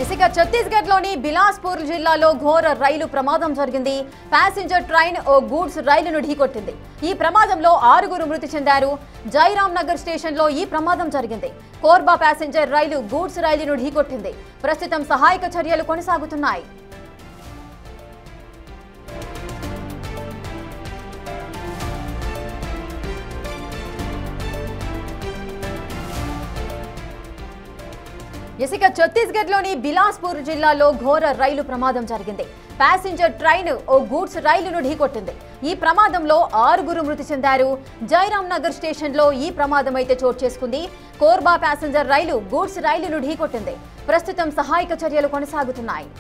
ఇక ఛత్తీస్గఢ్లోని బిలాస్పూర్ జిల్లాలో ఘోర రైలు ప్రమాదం జరిగింది. ప్యాసింజర్ ట్రైన్ ఓ గూడ్స్ రైలును ఢీకొట్టింది. ఈ ప్రమాదంలో 6 మృతి చెందారు. జైరామ్ నగర్ స్టేషన్లో ఈ ప్రమాదం జరిగింది. కోర్బా ప్యాసింజర్ రైలు గూడ్స్ రైలును ఢీకొట్టింది. ప్రస్తుతం సహాయక చర్యలు కొనసాగుతున్నాయి. ఇక ఛత్తీస్గఢ్లోని బిలాస్పూర్ జిల్లాలో ఘోర రైలు ప్రమాదం జరిగింది. ప్యాసింజర్ ట్రైన్ ఓ గూడ్స్ రైలును ఢీకొట్టింది. ఈ ప్రమాదంలో 6 మృతి చెందారు. జైరామ్ నగర్ స్టేషన్లో ఈ ప్రమాదం అయితే చోటు చేసుకుంది. కోర్బా ప్యాసింజర్ రైలు గూడ్స్ రైలును ఢీకొట్టింది. ప్రస్తుతం సహాయక చర్యలు కొనసాగుతున్నాయి.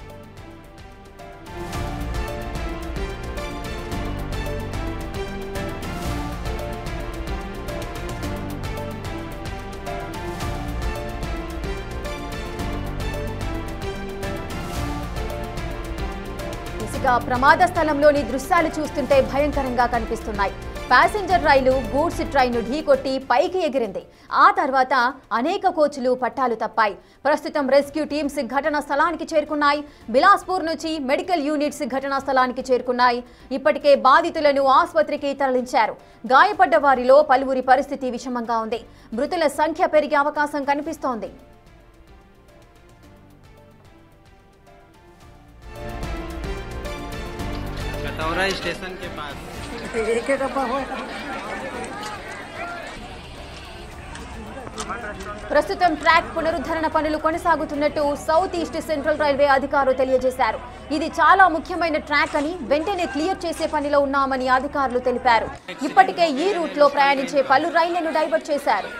ప్రమాద స్థలంలోని దృశ్యాలు చూస్తుంటే భయంకరంగా కనిపిస్తున్నాయి. ప్యాసింజర్ రైలు గూడ్స్ ట్రైన్ ఢీకొట్టి పైకి ఎగిరింది. ఆ తర్వాత అనేక కోచ్లు పట్టాలు తప్పాయి. ప్రస్తుతం రెస్క్యూ టీమ్స్ ఘటనా స్థలానికి చేరుకున్నాయి. బిలాస్పూర్ నుంచి మెడికల్ యూనిట్స్ ఘటనా స్థలానికి చేరుకున్నాయి. ఇప్పటికే బాధితులను ఆసుపత్రికి తరలించారు. గాయపడ్డ వారిలో పలువురి పరిస్థితి విషమంగా ఉంది. మృతుల సంఖ్య పెరిగే అవకాశం కనిపిస్తోంది. स्टेशन के पास ప్రస్తుతం ట్రాక్ పునరుద్ధరణ పనులు కొనసాగుతున్నట్టు సౌత్ ఈస్ట్ సెంట్రల్ రైల్వే అధికారులు తెలియజేశారు. ఇది చాలా ముఖ్యమైన ట్రాక్ అని వెంటనే క్లియర్ చేసే పనిలో ఉన్నామని అధికారులు తెలిపారు. ఇప్పటికే ఈ రూట్ లో ప్రయాణించే పలు రైళ్లను డైవర్ట్ చేశారు.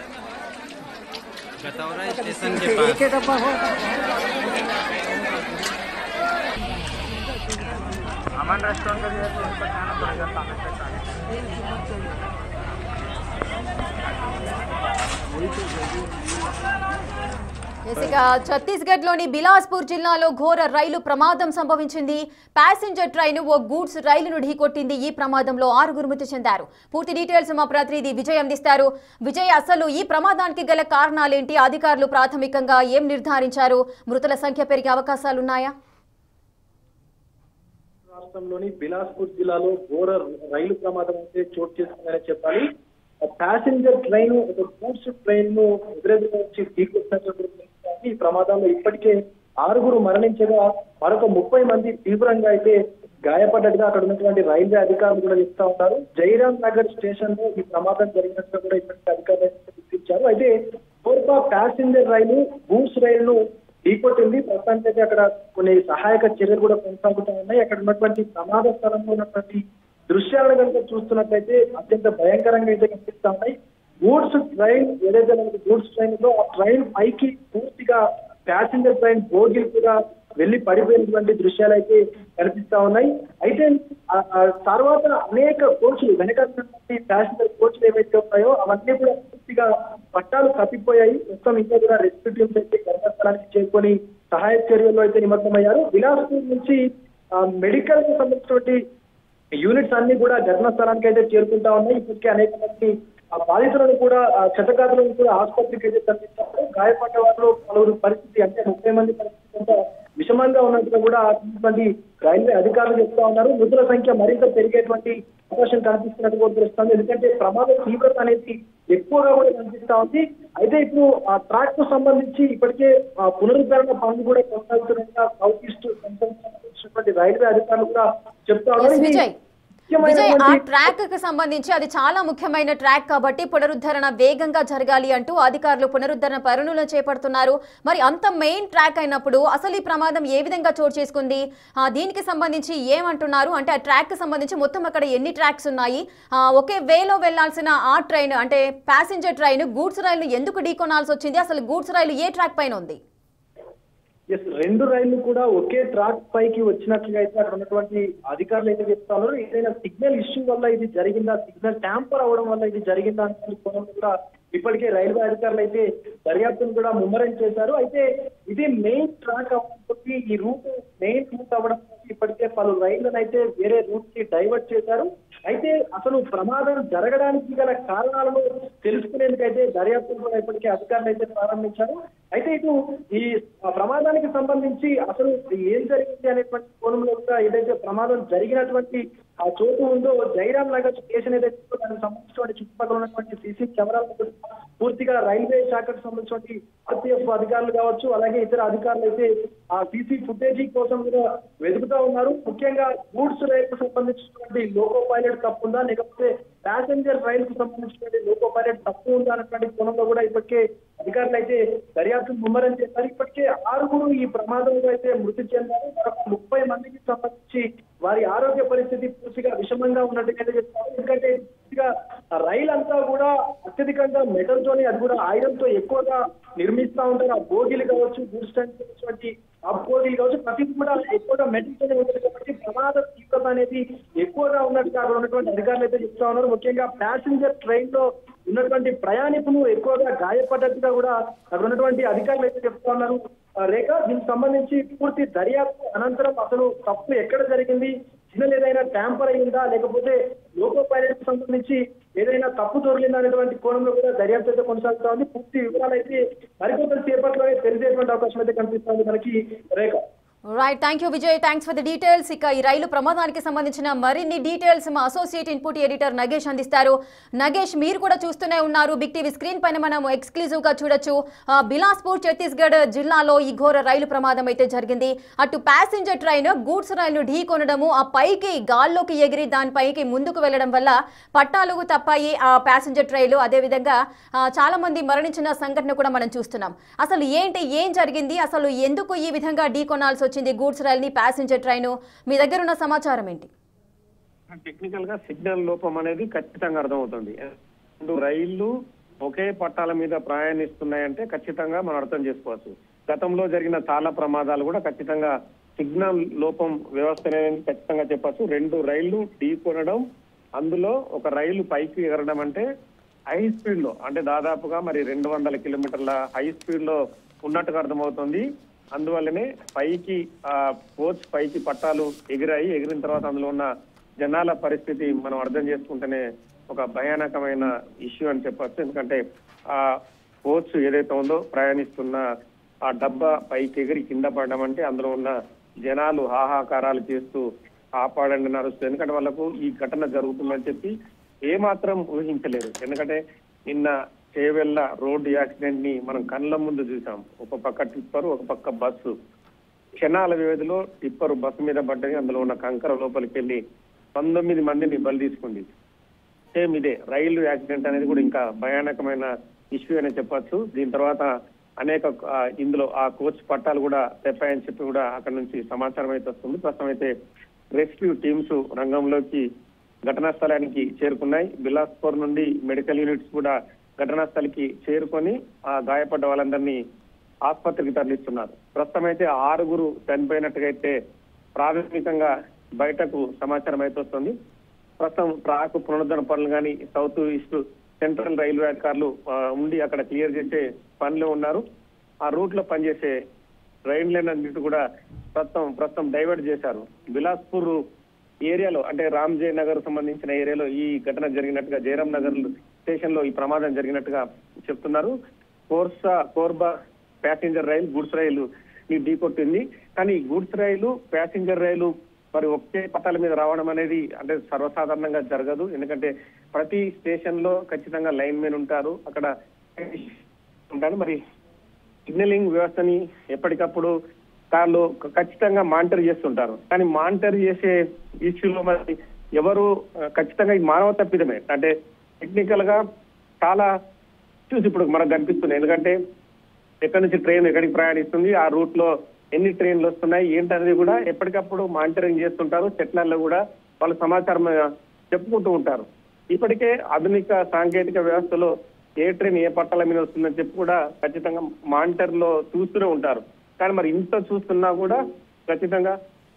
अमन रेस्टोरेंट का जो है उस पर जाना पड़ेगा ఛత్తీస్గఢ్లోని బిలాస్పూర్ జిల్లాలో ఘోర రైలు ప్రమాదం సంభవించింది. ప్యాసింజర్ ట్రైన్ ఓ గూడ్స్ రైలును ఢీకొట్టింది. ఈ ప్రమాదంలో 6 మృతి చెందారు. పూర్తి డీటెయిల్స్ మా ప్రతినిధి విజయ్ అందిస్తారు. విజయ్, అసలు ఈ ప్రమాదానికి గల కారణాలేంటి? అధికారులు ప్రాథమికంగా ఏం నిర్ధారించారు? మృతుల సంఖ్య పెరిగే అవకాశాలున్నాయా? రాష్ట్రంలోని బిలాస్పూర్ జిల్లాలో ఘోర రైలు ప్రమాదం అయితే చోటు చేసుకుందని చెప్పాలి. ప్యాసింజర్ ట్రైన్ ఒక గూడ్స్ ట్రైన్ ను ఎదురెదురు వచ్చి ఢీకొట్టినటువంటి ఈ ప్రమాదంలో ఇప్పటికే 6 మరణించగా మరొక 30 మంది తీవ్రంగా అయితే గాయపడ్డట్టుగా అక్కడ ఉన్నటువంటి రైల్వే అధికారులు కూడా చెప్తా ఉన్నారు. జైరామ్ నగర్ స్టేషన్ లో ఈ ప్రమాదం జరిగినట్టుగా కూడా ఇప్పటికే అధికారులు గుర్తించారు. అయితే కోర్బా ప్యాసింజర్ రైలు గూడ్స్ రైలును ఢీకొట్టింది. ప్రస్తుతానికి అక్కడ కొన్ని సహాయక చర్యలు కూడా కొనసాగుతూ ఉన్నాయి. అక్కడ ఉన్నటువంటి ప్రమాద స్థలంలో ఉన్నటువంటి దృశ్యాలను కనుక చూస్తున్నట్లయితే అత్యంత భయంకరంగా అయితే కనిపిస్తా ఉన్నాయి. గూడ్స్ ట్రైన్ ఏదైతే మనకి గూడ్స్ ట్రైన్ లో ఆ ట్రైన్ పైకి పూర్తిగా ప్యాసింజర్ ట్రైన్ బోగీలు కూడా వెళ్లి పడిపోయినటువంటి దృశ్యాలు అయితే కనిపిస్తా ఉన్నాయి. అయితే తర్వాత అనేక కోచ్లు వెనకాలటువంటి ప్యాసింజర్ కోచ్లు ఏవైతే ఉన్నాయో అవన్నీ కూడా పూర్తిగా పట్టాలు తప్పిపోయాయి. మొత్తం ఇంకా కూడా రెస్క్యూ టీమ్స్ అయితే ఘటనాస్థలానికి చేరుకొని సహాయ చర్యల్లో అయితే నిమగ్నమయ్యారు. బిలాస్పూర్ నుంచి మెడికల్ కు సంబంధించినటువంటి యూనిట్స్ అన్ని కూడా ఘటనా స్థలానికి అయితే చేరుకుంటా ఉన్నాయి. ఇప్పటికే అనేక మంది బాధితులను కూడా క్షతగాతులను కూడా ఆసుపత్రికి అయితే తరలించారు. గాయపడ్డ వారిలో పలువురు పరిస్థితి అంటే 30 మంది పరిస్థితి అంతా విషమంగా ఉన్నట్టుగా కూడా మంది రైల్వే అధికారులు చెప్తా ఉన్నారు. మృతుల సంఖ్య మరింత పెరిగేటువంటి అవకాశం కనిపిస్తున్నట్టు కూడా తెలుస్తుంది. ఎందుకంటే ప్రమాద తీవ్రత అనేది ఎక్కువగా కూడా కనిపిస్తా ఉంది. అయితే ఇప్పుడు ఆ ట్రాక్ కు సంబంధించి ఇప్పటికే పునరుద్ధరణ పనులు కూడా కొనసాగుతున్నట్టుగా సౌత్ ఈస్ట్ సంబంధించినటువంటి రైల్వే అధికారులు కూడా చెప్తా ఉన్నారు. విజయ్, ఆ ట్రాక్ కి సంబంధించి అది చాలా ముఖ్యమైన ట్రాక్ కాబట్టి పునరుద్ధరణ వేగంగా జరగాలి అంటూ అధికారులు పునరుద్ధరణ పనులను చేపడుతున్నారు. మరి అంత మెయిన్ ట్రాక్ అయినప్పుడు అసలు ఈ ప్రమాదం ఏ విధంగా చోటు చేసుకుంది? దీనికి సంబంధించి ఏమంటున్నారు? అంటే ఆ ట్రాక్ కి సంబంధించి మొత్తం అక్కడ ఎన్ని ట్రాక్స్ ఉన్నాయి? ఒకే వేలో వెళ్లాల్సిన ఆ ట్రైన్ అంటే ప్యాసింజర్ ట్రైన్ గూడ్స్ రైలు ఎందుకు ఢీకొనాల్సి వచ్చింది? అసలు గూడ్స్ రైలు ఏ ట్రాక్ పైన ఉంది? రెండు రైళ్లు కూడా ఒకే ట్రాక్ పైకి వచ్చినట్లుగా అయితే అక్కడ ఉన్నటువంటి అధికారులు అయితే చెప్తా ఉన్నారు. ఏదైనా సిగ్నల్ ఇష్యూ వల్ల ఇది జరిగిందా, సిగ్నల్ ట్యాంపర్ అవడం వల్ల ఇది జరిగిందా అనే కోణంలో కూడా ఇప్పటికే రైల్వే అధికారులు అయితే దర్యాప్తును కూడా ముమ్మరం చేశారు. అయితే ఇది మెయిన్ ట్రాక్ అవడంతో ఈ రూట్ మెయిన్ రూట్ అవడం ఇప్పటికే పలు రైళ్లను అయితే వేరే రూట్ కి డైవర్ట్ చేశారు. అయితే అసలు ప్రమాదం జరగడానికి గల కారణాలను తెలుసుకునేందుకైతే దర్యాప్తును కూడా ఇప్పటికే అధికారులు అయితే ప్రారంభించారు. అయితే ఇటు ఈ ప్రమాదానికి సంబంధించి అసలు ఏం జరిగింది అనేటువంటి కోణంలో కూడా ఏదైతే ప్రమాదం జరిగినటువంటి ఆ చోటు ఉందో జైరామ్ నగర్ స్టేషన్ ఏదైతే దానికి సంబంధించినటువంటి చుట్టుపక్కల ఉన్నటువంటి సీసీ కెమెరాలు పూర్తిగా రైల్వే శాఖకు సంబంధించినటువంటి ఆర్పీఎఫ్ అధికారులు కావచ్చు, అలాగే ఇతర అధికారులు అయితే ఆ సీసీ ఫుటేజీ కోసం కూడా వెతుకుతా ఉన్నారు. ముఖ్యంగా గూడ్స్ రైలుకు సంబంధించినటువంటి లోకో పైలట్ తప్పు ఉందా, లేకపోతే ప్యాసింజర్ రైలుకు సంబంధించినటువంటి లోకో పైలట్ తప్పు ఉందా అనేటువంటి కోణంలో కూడా ఇప్పటికే అధికారులు అయితే దర్యాప్తు ముమ్మరం చేశారు. ఇప్పటికే 6 ఈ ప్రమాదంలో అయితే మృతి చెందారు. మరొక 30 మందికి సంబంధించి వారి ఆరోగ్య పరిస్థితి పూర్తిగా విషమంగా ఉన్నట్టుగా చెప్తారు. ఎందుకంటే పూర్తిగా రైలు అంతా కూడా అత్యధికంగా మెటల్ తోని, అది కూడా ఐరన్ తో ఎక్కువగా నిర్మిస్తా ఉంటారు. ఆ బోగీలు కావచ్చు, గూడ్స్ ట్రైన్ ఆ బోగీలు కావచ్చు, ప్రతిదీ కూడా ఎక్కువగా మెటల్ తోనే ఉంటుంది కాబట్టి ప్రమాద తీవ్రత అనేది ఎక్కువగా ఉన్నట్టుగా అక్కడ ఉన్నటువంటి అధికారులు అయితే చెప్తా ఉన్నారు. ముఖ్యంగా ప్యాసింజర్ ట్రైన్ లో ఉన్నటువంటి ప్రయాణికులు ఎక్కువగా గాయపడ్డట్టుగా కూడా అక్కడ ఉన్నటువంటి అధికారులు అయితే చెప్తా ఉన్నారు. రేఖ, దీనికి సంబంధించి పూర్తి దర్యాప్తు అనంతరం అసలు తప్పు ఎక్కడ జరిగింది, సిగ్నల్ ఏదైనా ట్యాంపర్ అయిందా, లేకపోతే లోకో పైలట్ సంబంధించి ఏదైనా తప్పు దొరికిందా అనేటువంటి కోణంలో కూడా దర్యాప్తు అయితే కొనసాగుతా ఉంది. పూర్తి వివరాలు అయితే మరికొంత సేపట్లోనే తెలిసేటువంటి అవకాశం అయితే కనిపిస్తుంది మనకి. Rekha. Right, thank you Vijay, thanks for the details. ఇక ఈ రైలు ప్రమాదానికి సంబంధించిన మరిన్ని డీటెయిల్స్ మా అసోసియేట్ ఇన్పుట్ ఎడిటర్ నగేష్ అందిస్తారు. నగేష్, మీరు కూడా చూస్తూనే ఉన్నారు, బిగ్ టీవీ స్క్రీన్ పైన మనం ఎక్స్క్లూజివ్ గా చూడొచ్చు. బిలాస్పూర్ ఛత్తీస్గఢ్ జిల్లాలో ఈ ఘోర రైలు ప్రమాదం అయితే జరిగింది. అటు ప్యాసింజర్ ట్రైన్ గూడ్స్ రైలు ఢీ కొనడము, ఆ పైకి గాల్లోకి ఎగిరి దానిపైకి ముందుకు వెళ్లడం వల్ల పట్టాలు తప్పాయి ఆ ప్యాసింజర్ ట్రైలు. అదేవిధంగా చాలా మంది మరణించిన సంఘటన కూడా మనం చూస్తున్నాం. అసలు ఏం జరిగింది, అసలు ఎందుకు ఈ విధంగా ఢీ కొనాల్సి వచ్చింది గూడ్స్ రైల్ ని, ప్యాసింజర్ ట్రైన్? మీ దగ్గర ఉన్న సమాచారం ఏంటి? టెక్నికల్ గా సిగ్నల్ లోపం అనేది ఖచ్చితంగా అర్థమవుతుంది. రైళ్లు ఒకే పట్టాల మీద ప్రయాణిస్తున్నాయంటే ఖచ్చితంగా మనం అర్థం చేసుకోవచ్చు. గతంలో జరిగిన చాలా ప్రమాదాలు కూడా ఖచ్చితంగా సిగ్నల్ లోపం వ్యవస్థ ఖచ్చితంగా చెప్పచ్చు. 2 రైళ్లు ఢీ కొనడం, అందులో ఒక రైలు పైకి ఎగరడం అంటే హై స్పీడ్ లో, అంటే దాదాపుగా మరి 200 కిలోమీటర్ల హై స్పీడ్ లో ఉన్నట్టుగా అర్థమవుతుంది. అందువల్లనే పైకి కోచ్ పైకి పట్టాలు ఎగిరిన తర్వాత అందులో ఉన్న జనాల పరిస్థితి మనం అర్థం చేసుకుంటేనే ఒక భయానకమైన ఇష్యూ అని చెప్పచ్చు. ఎందుకంటే ఆ కోచ్ ఏదైతే ఉందో ప్రయాణిస్తున్న ఆ డబ్బా పైకి ఎగిరి కింద పడడం అంటే అందులో ఉన్న జనాలు హాహాకారాలు చేస్తూ ఆపాడండి నడుస్తుంది. ఎందుకంటే వాళ్ళకు ఈ ఘటన జరుగుతుందని చెప్పి ఏమాత్రం ఊహించలేరు. ఎందుకంటే నిన్న చేవెళ్ళ రోడ్డు యాక్సిడెంట్ ని మనం కళ్ళ ముందు చూసాం. ఒక పక్క టిప్పరు, ఒక పక్క బస్సు. క్షణాల వ్యవధిలో టిప్పరు బస్సు మీద పడ్డది, అందులో ఉన్న కంకర లోపలికి వెళ్ళి 19 మందిని బలి తీసుకుంది. సేమ్ ఇదే రైలు యాక్సిడెంట్ అనేది కూడా ఇంకా భయానకమైన ఇష్యూ అని చెప్పచ్చు. దీని తర్వాత అనేక ఇందులో ఆ కోచ్ పట్టాలు కూడా తెప్పాయని చెప్పి కూడా అక్కడ నుంచి సమాచారం అయితే వస్తుంది. ప్రస్తుతం అయితే రెస్క్యూ టీమ్స్ రంగంలోకి ఘటనా స్థలానికి చేరుకున్నాయి. బిలాస్పూర్ నుండి మెడికల్ యూనిట్స్ కూడా ఘటనా స్థలికి చేరుకొని ఆ గాయపడ్డ వాళ్ళందరినీ ఆసుపత్రికి తరలిస్తున్నారు. ప్రస్తుతం అయితే 6 చనిపోయినట్టుగా అయితే ప్రాథమికంగా బయటకు సమాచారం అయితే వస్తుంది. ప్రస్తుతం ట్రాక్ పునరుద్ధరణ పనులు కానీ సౌత్ ఈస్ట్ సెంట్రల్ రైల్వే అధికారులు ఉండి అక్కడ క్లియర్ చేసే పనిలో ఉన్నారు. ఆ రూట్ లో పనిచేసే ట్రైన్ లైన్ అన్నిటి కూడా ప్రస్తుతం డైవర్ట్ చేశారు. బిలాస్పూర్ ఏరియాలో, అంటే రామ్జే నగర్ సంబంధించిన ఏరియాలో ఈ ఘటన జరిగినట్టుగా, జయరామ్ నగర్ స్టేషన్ లో ఈ ప్రమాదం జరిగినట్టుగా చెప్తున్నారు. కోర్బా ప్యాసింజర్ రైలు గూడ్స్ రైలు ని ఢీకొట్టింది. కానీ గూడ్స్ రైలు ప్యాసింజర్ రైలు మరి ఒకే పట్టాల మీద రావడం అనేది అంటే సర్వసాధారణంగా జరగదు. ఎందుకంటే ప్రతి స్టేషన్ లో ఖచ్చితంగా లైన్ మెన్ ఉంటారు, అక్కడ ఉంటారు. మరి సిగ్నలింగ్ వ్యవస్థని ఎప్పటికప్పుడు కార్లు ఖచ్చితంగా మానిటర్ చేస్తుంటారు. కానీ మానిటర్ చేసే ఇష్యూలో మరి ఎవరు ఖచ్చితంగా ఈ మానవ తప్పిదమే. అంటే టెక్నికల్ గా చాలా ఇష్యూస్ ఇప్పుడు మనకు కనిపిస్తున్నాయి. ఎందుకంటే ఎక్కడి నుంచి ట్రైన్ ఎక్కడికి ప్రయాణిస్తుంది, ఆ రూట్ లో ఎన్ని ట్రైన్లు వస్తున్నాయి ఏంటనేది కూడా ఎప్పటికప్పుడు మానిటరింగ్ చేస్తుంటారు. సెట్లర్లో కూడా వాళ్ళు సమాచారం చెప్పుకుంటూ ఉంటారు. ఇప్పటికే ఆధునిక సాంకేతిక వ్యవస్థలో ఏ ట్రైన్ ఏ పట్టాల మీద వస్తుందని చెప్పి కూడా ఖచ్చితంగా మానిటర్ లో చూస్తూనే ఉంటారు. కానీ మరి ఇంత చూస్తున్నా కూడా ఖచ్చితంగా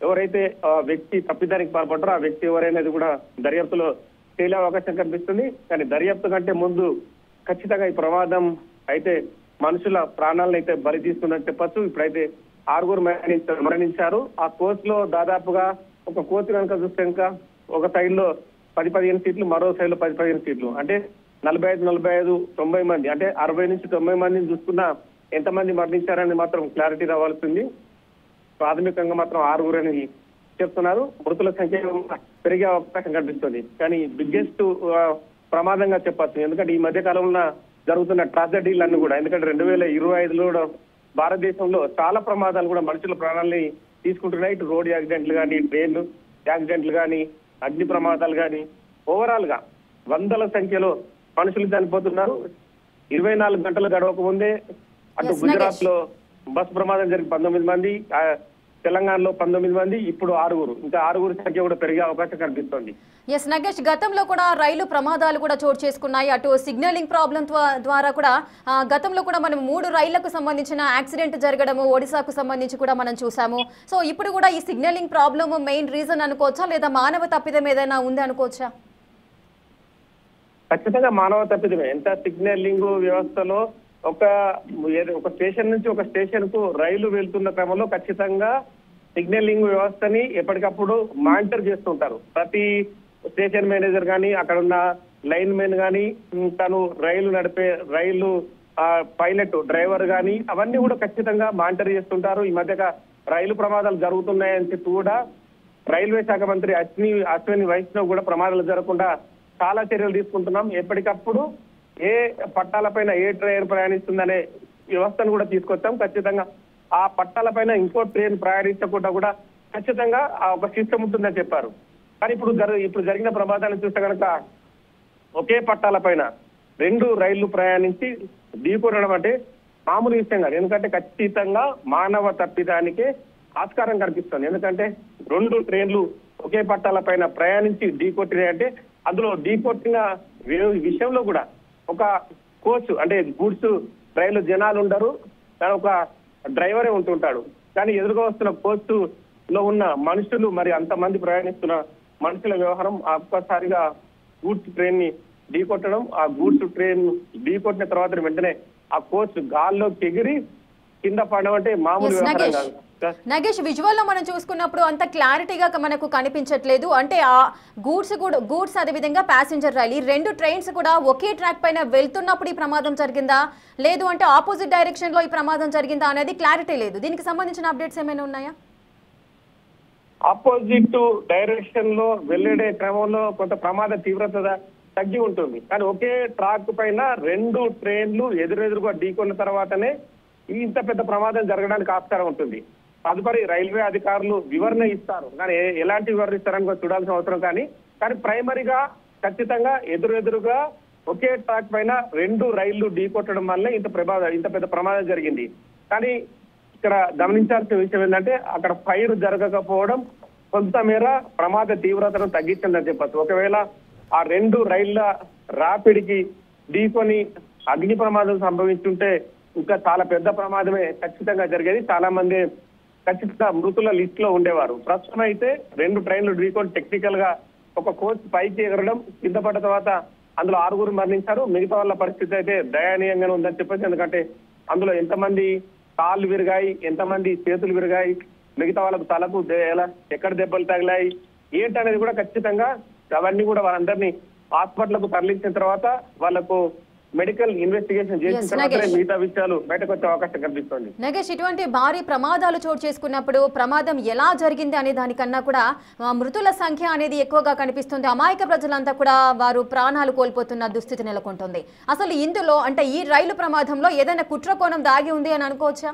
ఎవరైతే వ్యక్తి తప్పిదానికి పాల్పడ్డారో ఆ వ్యక్తి ఎవరైనది కూడా దర్యాప్తులో తేలే అవకాశం కనిపిస్తుంది. కానీ దర్యాప్తు కంటే ముందు ఖచ్చితంగా ఈ ప్రమాదం అయితే మనుషుల ప్రాణాలను అయితే బలి తీసుకుందని చెప్పచ్చు. ఇప్పుడైతే 6 మరణించారు. ఆ కోచ్ లో దాదాపుగా ఒక కోచ్ కనుక చూస్తే ఇంకా ఒక సైడ్ లో 10-15 సీట్లు, మరో సైడ్ లో 10-15 సీట్లు, అంటే 45-45 90 మంది, అంటే 60 నుంచి 90 మందిని చూసుకున్నా ఎంతమంది మరణించారని మాత్రం క్లారిటీ రావాల్సింది. ప్రాథమికంగా మాత్రం 6 అని చెప్తున్నారు. మృతుల సంఖ్య పెరిగే అవకాశం కనిపిస్తుంది. కానీ బిగ్గెస్ట్ ప్రమాదంగా చెప్పచ్చు. ఎందుకంటే ఈ మధ్య కాలంలో జరుగుతున్న ట్రాజడీలన్నీ కూడా, ఎందుకంటే 2025లో కూడా భారతదేశంలో చాలా ప్రమాదాలు కూడా మనుషుల ప్రాణాలని తీసుకుంటున్నాయి. ఇటు రోడ్ యాక్సిడెంట్లు కానీ, ట్రైన్ యాక్సిడెంట్లు కానీ, అగ్ని ప్రమాదాలు కానీ, ఓవరాల్ గా వందల సంఖ్యలో మనుషులు చనిపోతున్నారు. 24 గంటలు గడవక ముందే అటు గుజరాత్ లో బస్ ప్రమాదం జరిగి 19 మంది, తెలంగాణలో 19 మంది, ఇప్పుడు 6. ఇంకా 6 సంఖ్య కూడా పెరిగే అవకాశం కనిపిస్తోంది. ఎస్ నగేష్, గతంలో కూడా రైలు ప్రమాదాలు కూడా చోటు చేసుకున్నాయి. అటు సిగ్నలింగ్ ప్రాబ్లం ద్వారా కూడా గతంలో కూడా మనం 3 రైళ్లకు సంబంధించిన యాక్సిడెంట్ జరగడము ఒడిశాకు సంబంధించి కూడా మనం చూసాము. సో ఇప్పుడు కూడా ఈ సిగ్నలింగ్ ప్రాబ్లమ్ మెయిన్ రీజన్ అనుకోవచ్చా, లేదా మానవ తప్పిదం ఏదైనా ఉంది అనుకోవచ్చా? ఖచ్చితంగా మానవ తప్పిదమే. ఎంత సిగ్నలింగ్ వ్యవస్థలో ఒక స్టేషన్ నుంచి ఒక స్టేషన్ కు రైలు వెళ్తున్న క్రమంలో ఖచ్చితంగా సిగ్నలింగ్ వ్యవస్థని ఎప్పటికప్పుడు మానిటర్ చేస్తుంటారు. ప్రతి స్టేషన్ మేనేజర్ కానీ, అక్కడ ఉన్న లైన్ మెన్ కానీ, తను రైలు నడిపే రైలు పైలట్ డ్రైవర్ కానీ, అవన్నీ కూడా ఖచ్చితంగా మానిటర్ చేస్తుంటారు. ఈ మధ్య రైలు ప్రమాదాలు జరుగుతున్నాయని చెప్పి కూడా రైల్వే శాఖ మంత్రి అశ్విని వైష్ణవ్ కూడా ప్రమాదాలు జరగకుండా చాలా చర్యలు తీసుకుంటున్నాం. ఎప్పటికప్పుడు ఏ పట్టాలపైన ఏ ట్రైన్ ప్రయాణిస్తుందనే వ్యవస్థను కూడా తీసుకొచ్చాం. ఖచ్చితంగా ఆ పట్టాలపైన ఇంకో ట్రైన్ ప్రయాణించకుండా కూడా ఖచ్చితంగా ఆ ఒక సిస్టమ్ ఉంటుందని చెప్పారు. కానీ ఇప్పుడు జరిగిన ప్రమాదాలను చూస్తే కనుక ఒకే పట్టాలపైన 2 రైళ్లు ప్రయాణించి ఢీకొనడం అంటే మామూలు విషయం కాదు. ఎందుకంటే ఖచ్చితంగా మానవ తప్పిదానికే ఆస్కారం కనిపిస్తుంది. ఎందుకంటే 2 ట్రైన్లు ఒకే పట్టాలపైన ప్రయాణించి ఢీకొట్టినాయంటే అందులో ఢీకొట్టిన విషయంలో కూడా ఒక కోచ్, అంటే గూడ్స్ రైలు జనాలు ఉండరు, ఒక డ్రైవరే ఉంటుంటాడు. కానీ ఎదురుగా వస్తున్న కోచ్ లో ఉన్న మనుషులు, మరి అంతమంది ప్రయాణిస్తున్న మనుషుల వ్యవహారం ఒక్కసారిగా గూడ్స్ ట్రైన్ ని ఢీకొట్టడం, ఆ గూడ్స్ ట్రైన్ ఢీకొట్టిన తర్వాత వెంటనే ఆ కోచ్ గాల్లోకి ఎగిరి కింద పడడం అంటే మామూలు వ్యవహారం కాదు. నగేష్, విజువల్ లో మనం చూసుకున్నప్పుడు అంత క్లారిటీగా మనకు కనిపించట్లేదు. అంటే ఆ గూడ్స్ అదే విధంగా ప్యాసింజర్ రైలు, 2 ట్రైన్స్ కూడా ఒకే ట్రాక్ పైన వెళ్తున్నప్పుడు ఈ ప్రమాదం జరిగిందా, లేదు అంటే ఆపోజిట్ డైరెక్షన్ లో ఈ ప్రమాదం జరిగిందా అనేది క్లారిటీ లేదు. దీనికి సంబంధించిన అప్డేట్స్ ఏమైనా ఉన్నాయా? ఆపోజిట్ డైరెక్షన్ లో వెళ్లే క్రమంలో కొంత ప్రమాద తీవ్రత తగ్గి ఉంటుంది. కానీ ఒకే ట్రాక్ పైన 2 ట్రైన్లు ఎదురెదురుగా ఢీకొన్న తర్వాతనే ఇంత పెద్ద ప్రమాదం జరగడానికి ఆస్కారం ఉంటుంది. తదుపరి రైల్వే అధికారులు వివరణ ఇస్తారు. కానీ ఎలాంటి వివరణ ఇస్తారని చూడాల్సిన అవసరం కానీ ప్రైమరీగా ఖచ్చితంగా ఎదురెదురుగా ఒకే ట్రాక్ పైన 2 రైళ్లు ఢీకొట్టడం వల్ల ఇంత పెద్ద ప్రమాదం జరిగింది. కానీ ఇక్కడ గమనించాల్సిన విషయం ఏంటంటే అక్కడ ఫైర్ జరగకపోవడం కొంతమేర ప్రమాద తీవ్రతను తగ్గించిందని చెప్పచ్చు. ఒకవేళ ఆ 2 రైళ్ల రాపిడికి ఢీకొని అగ్ని ప్రమాదం సంభవించుంటే ఇంకా చాలా పెద్ద ప్రమాదమే ఖచ్చితంగా జరిగేది. చాలా మంది ఖచ్చితంగా మృతుల లిస్ట్ లో ఉండేవారు. ప్రస్తుతం అయితే 2 ట్రైన్లు ఢీకొని టెక్నికల్ గా ఒక కోచ్ పైకి ఎగరడం, కింద పడ్డ తర్వాత అందులో 6 మరణించారు. మిగతా వాళ్ళ పరిస్థితి అయితే దయనీయంగానే ఉందని చెప్పచ్చు. ఎందుకంటే అందులో ఎంతమంది కాళ్ళు విరిగాయి, ఎంతమంది చేతులు విరిగాయి, మిగతా వాళ్ళకు తలకు ఎక్కడ దెబ్బలు తగిలాయి ఏంటనేది కూడా ఖచ్చితంగా అవన్నీ కూడా వాళ్ళందరినీ హాస్పిటల్కు తరలించిన తర్వాత వాళ్ళకు మెడికల్ ఇన్వెస్టిగేషన్ చేసిన తర్వాత మిగతా విషయాలు బయటకు వచ్చే అవకాశం కనిపిస్తుంది. నగేష్, ఇటువంటి భారీ ప్రమాదాలు చోటు చేసుకున్నప్పుడు ప్రమాదం ఎలా జరిగింది అనే దానికన్నా కూడా మృతుల సంఖ్య అనేది ఎక్కువగా కనిపిస్తుంది. అమాయక ప్రజలంతా కూడా వారు ప్రాణాలు కోల్పోతున్న దుస్థితి నెలకొంటుంది. అసలు ఇందులో అంటే ఈ రైలు ప్రమాదంలో ఏదైనా కుట్రకోణం దాగి ఉంది అని అనుకోవచ్చా?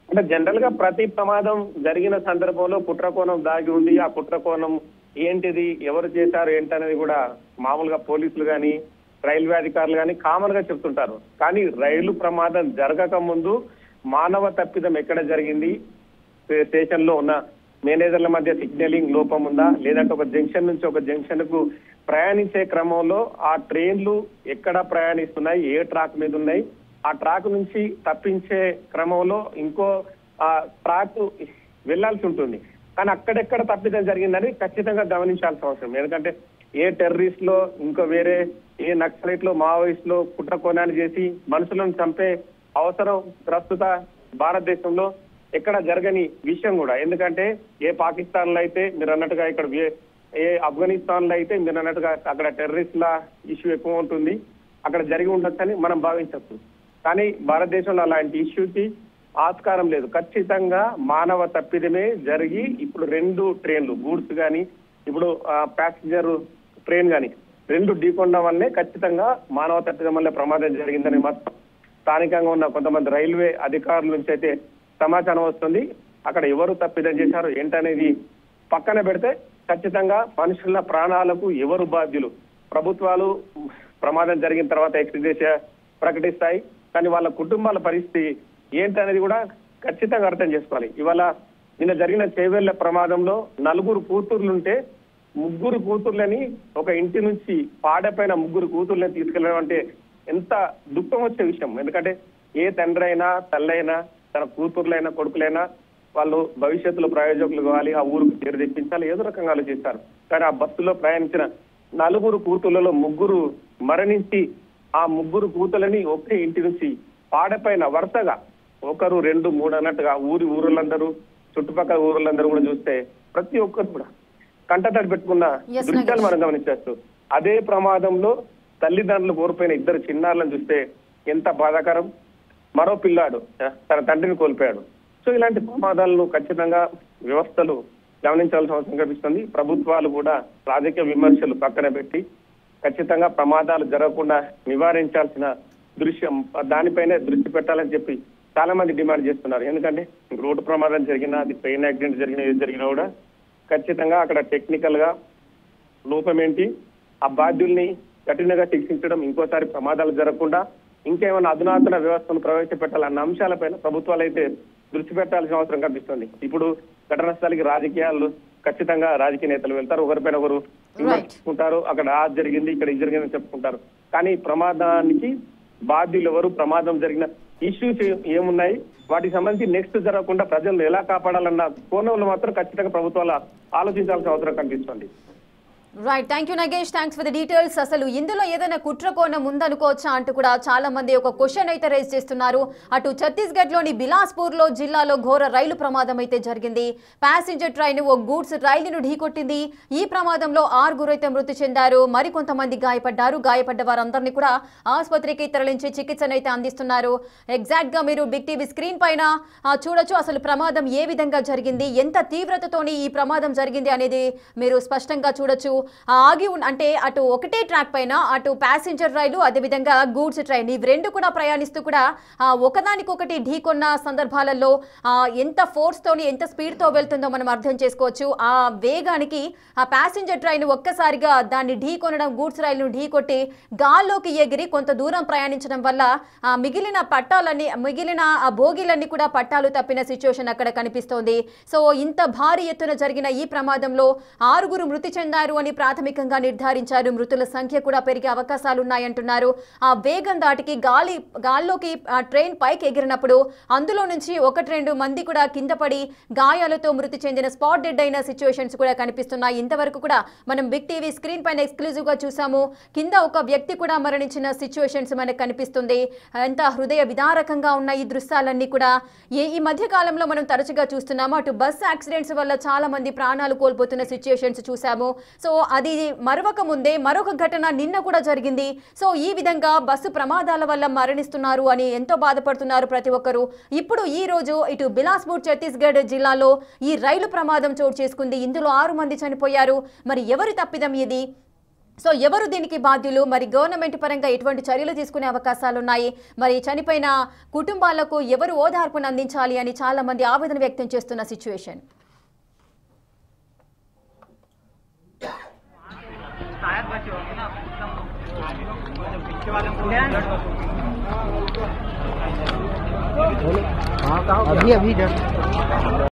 అంటే జనరల్ గా ప్రతి ప్రమాదం జరిగిన సందర్భంలో కుట్రకోణం దాగి ఉంది. ఆ కుట్రకోణం ఏంటిది, ఎవరు చేశారు ఏంటనేది కూడా మామూలుగా పోలీసులు కానీ రైల్వే అధికారులు కానీ కామన్ గా చెప్తుంటారు. కానీ రైలు ప్రమాదం జరగక ముందు మానవ తప్పిదం ఎక్కడ జరిగింది, స్టేషన్ లో ఉన్న మేనేజర్ల మధ్య సిగ్నలింగ్ లోపం ఉందా, లేదంటే ఒక జంక్షన్ నుంచి ఒక జంక్షన్ కు ప్రయాణించే క్రమంలో ఆ ట్రైన్లు ఎక్కడ ప్రయాణిస్తున్నాయి, ఏ ట్రాక్ మీద ఉన్నాయి, ఆ ట్రాక్ నుంచి తప్పించే క్రమంలో ఇంకో ట్రాక్ వెళ్లాల్సి ఉంటుంది. కానీ అక్కడెక్కడ తప్పిదం జరిగిందని ఖచ్చితంగా గమనించాల్సిన అవసరం. ఎందుకంటే ఏ టెర్రరిస్ట్ లో ఇంకో వేరే ఏ నక్సలైట్ లో మావోయిస్ట్ లో కుట్ర కోణాన్ని చేసి మనుషులను చంపే అవసరం ప్రస్తుత భారతదేశంలో ఎక్కడ జరగని విషయం కూడా. ఎందుకంటే ఏ పాకిస్తాన్ లో అయితే మీరు అన్నట్టుగా ఇక్కడ ఏ ఆఫ్ఘనిస్తాన్ లో అయితే మీరు అన్నట్టుగా అక్కడ టెర్రరిస్ట్ల ఇష్యూ ఎక్కువ ఉంటుంది, అక్కడ జరిగి ఉండొచ్చని మనం భావించవచ్చు. కానీ భారతదేశంలో అలాంటి ఇష్యూకి ఆస్కారం లేదు. ఖచ్చితంగా మానవ తప్పిదమే జరిగి ఇప్పుడు 2 ట్రైన్లు గూడ్స్ కానీ ఇప్పుడు ప్యాసింజర్ ట్రైన్ కానీ 2 ఢీకొనడం వల్లే ఖచ్చితంగా మానవ తప్పిదం వల్లే ప్రమాదం జరిగిందని మాత్రం స్థానికంగా ఉన్న కొంతమంది రైల్వే అధికారుల నుంచి అయితే సమాచారం వస్తుంది. అక్కడ ఎవరు తప్పిదం చేశారు ఏంటనేది పక్కన పెడితే ఖచ్చితంగా మనుషుల ప్రాణాలకు ఎవరు బాధ్యులు? ప్రభుత్వాలు ప్రమాదం జరిగిన తర్వాత ఎక్స్గ్రేషియా ప్రకటిస్తాయి, కానీ వాళ్ళ కుటుంబాల పరిస్థితి ఏంటనేది కూడా ఖచ్చితంగా అర్థం చేసుకోవాలి. ఇవాళ నిన్న జరిగిన చేవెళ్ల ప్రమాదంలో 4 కూతుర్లుంటే 3 కూతుర్లని ఒక ఇంటి నుంచి పాడపైన 3 కూతుర్లని తీసుకెళ్లడం అంటే ఎంత దుఃఖం వచ్చే విషయం. ఎందుకంటే ఏ తండ్రి అయినా తల్లైనా తన కూతుర్లైనా కొడుకులైనా వాళ్ళు భవిష్యత్తులో ప్రయోజకులు కావాలి, ఆ ఊరికి చేరు తెప్పించాలి, ఏదో రకంగా ఆలోచిస్తారు. కానీ ఆ బస్సులో ప్రయాణించిన 4 కూతుర్లలో 3 మరణించి ఆ 3 కూతుర్లని ఒకే ఇంటి నుంచి పాడపైన వరుసగా 1, 2, 3 అన్నట్టుగా ఊరులందరూ చుట్టుపక్కల ఊరులందరూ కూడా చూస్తే ప్రతి ఒక్కరు కూడా కంటతడి పెట్టుకున్న దృశ్యాలు మనం గమనించవచ్చు. అదే ప్రమాదంలో తల్లిదండ్రులు కోల్పోయిన 2 చిన్నారులను చూస్తే ఎంత బాధాకరం. మరో పిల్లాడు తన తండ్రిని కోల్పోయాడు. సో ఇలాంటి ప్రమాదాలను ఖచ్చితంగా వ్యవస్థలు గమనించాల్సిన అవసరం కనిపిస్తుంది. ప్రభుత్వాలు కూడా రాజకీయ విమర్శలు పక్కన పెట్టి ఖచ్చితంగా ప్రమాదాలు జరగకుండా నివారించాల్సిన దానిపైనే దృష్టి పెట్టాలని చెప్పి చాలా మంది డిమాండ్ చేస్తున్నారు. ఎందుకంటే రోడ్డు ప్రమాదం జరిగినా, అది ట్రైన్ యాక్సిడెంట్ జరిగినా, ఏది జరిగినా కూడా ఖచ్చితంగా అక్కడ టెక్నికల్ గా లోపం ఏంటి, ఆ బాధ్యుల్ని కఠినంగా శిక్షించడం, ఇంకోసారి ప్రమాదాలు జరగకుండా ఇంకేమైనా అధునాతన వ్యవస్థను ప్రవేశపెట్టాలన్న అంశాలపైన ప్రభుత్వాలు అయితే దృష్టి పెట్టాల్సిన అవసరం కనిపిస్తుంది. ఇప్పుడు ఘటనా స్థలికి రాజకీయాలు ఖచ్చితంగా రాజకీయ నేతలు వెళ్తారు, ఒకరిపైన ఒకరు విమర్శించుకుంటారు, అక్కడ ఆ జరిగింది ఇక్కడ ఇది జరిగిందని చెప్పుకుంటారు. కానీ ప్రమాదానికి బాధ్యులు ఎవరు, ప్రమాదం జరిగిన ఇష్యూస్ ఏమున్నాయి, వాటికి సంబంధించి నెక్స్ట్ జరగకుండా ప్రజలను ఎలా కాపాడాలన్న కోణంలో మాత్రం ఖచ్చితంగా ప్రభుత్వాలు ఆలోచించాల్సిన అవసరం కనిపిస్తుంది. Right, thank you Nagesh, thanks for the details. అసలు ఇందులో ఏదైనా కుట్ర కోణం ఉందనుకోవచ్చా అంటూ కూడా చాలా మంది ఒక క్వశ్చన్ అయితే రేజ్ చేస్తున్నారు. అటు ఛత్తీస్గఢ్లోని బిలాస్పూర్లో జిల్లాలో ఘోర రైలు ప్రమాదం అయితే జరిగింది. ప్యాసింజర్ ట్రైన్ ఓ గూడ్స్ రైలును ఢీకొట్టింది. ఈ ప్రమాదంలో 6 అయితే మృతి చెందారు, మరికొంతమంది గాయపడ్డారు. గాయపడ్డ వారందరినీ కూడా ఆసుపత్రికి తరలించి చికిత్సనైతే అందిస్తున్నారు. ఎగ్జాక్ట్ గా మీరు బిగ్ టీవీ స్క్రీన్ పైన చూడొచ్చు. అసలు ప్రమాదం ఏ విధంగా జరిగింది, ఎంత తీవ్రతతోని ఈ ప్రమాదం జరిగింది అనేది మీరు స్పష్టంగా చూడొచ్చు. ఆగి అంటే అటు ఒకటే ట్రాక్ పైన అటు ప్యాసింజర్ రైలు, అదేవిధంగా గూడ్స్ ట్రైన్, ఇవి 2 కూడా ప్రయాణిస్తూ కూడా ఒకదానికొకటి ఢీకొన్న సందర్భాలలో ఎంత ఫోర్స్ తోని ఎంత స్పీడ్ తో వెళ్తుందో మనం అర్థం చేసుకోవచ్చు. ఆ వేగానికి ఆ ప్యాసింజర్ ట్రైన్ ఒక్కసారిగా దాన్ని ఢీకొనడం, గూడ్స్ రైలును ఢీకొట్టి గాల్లోకి ఎగిరి కొంత దూరం ప్రయాణించడం వల్ల మిగిలిన ఆ భోగిలన్నీ కూడా పట్టాలు తప్పిన సిచ్యువేషన్ అక్కడ కనిపిస్తోంది. సో ఇంత భారీ ఎత్తున జరిగిన ఈ ప్రమాదంలో 6 మృతి చెందారు అని ప్రాథమికంగా నిర్ధారించారు. మృతుల సంఖ్య కూడా పెరిగే అవకాశాలున్నాయంటున్నారు. ఆ వేగం దాటికి గాల్లోకి ట్రైన్ పైకి ఎగిరినప్పుడు అందులో నుంచి 1-2 మంది కూడా కింద పడి గాయాలతో మృతి చెందిన, స్పాట్ డెడ్ అయిన సిచ్యువేషన్స్ కూడా కనిపిస్తున్నాయి. ఇంతవరకు కూడా మనం బిగ్ టీవీ స్క్రీన్ పైన ఎక్స్క్లూజివ్ గా చూసాము. కింద ఒక వ్యక్తి కూడా మరణించిన సిచ్యువేషన్స్ మనకు కనిపిస్తుంది. ఎంత హృదయ విదారకంగా ఉన్న ఈ దృశ్యాలన్నీ కూడా ఈ మధ్య కాలంలో మనం తరచుగా చూస్తున్నాము. అటు బస్ యాక్సిడెంట్స్ వల్ల చాలా మంది ప్రాణాలు కోల్పోతున్న సిచ్యువేషన్స్ చూసాము. సో అది మరొక ముందే మరొక ఘటన నిన్న కూడా జరిగింది. సో ఈ విధంగా బస్సు ప్రమాదాల వల్ల మరణిస్తున్నారు అని ఎంతో బాధపడుతున్నారు ప్రతి ఒక్కరు. ఇప్పుడు ఈ రోజు ఇటు బిలాస్పూర్ ఛత్తీస్గఢ్ జిల్లాలో ఈ రైలు ప్రమాదం చోటు చేసుకుంది. ఇందులో 6 మంది చనిపోయారు. మరి ఎవరి తప్పిదం ఇది? సో ఎవరు దీనికి బాధ్యులు? మరి గవర్నమెంట్ పరంగా ఎటువంటి చర్యలు తీసుకునే అవకాశాలు ఉన్నాయి? మరి చనిపోయిన కుటుంబాలకు ఎవరు ఓదార్పును అందించాలి అని చాలా మంది ఆవేదన వ్యక్తం చేస్తున్న సిచ్యువేషన్. अभी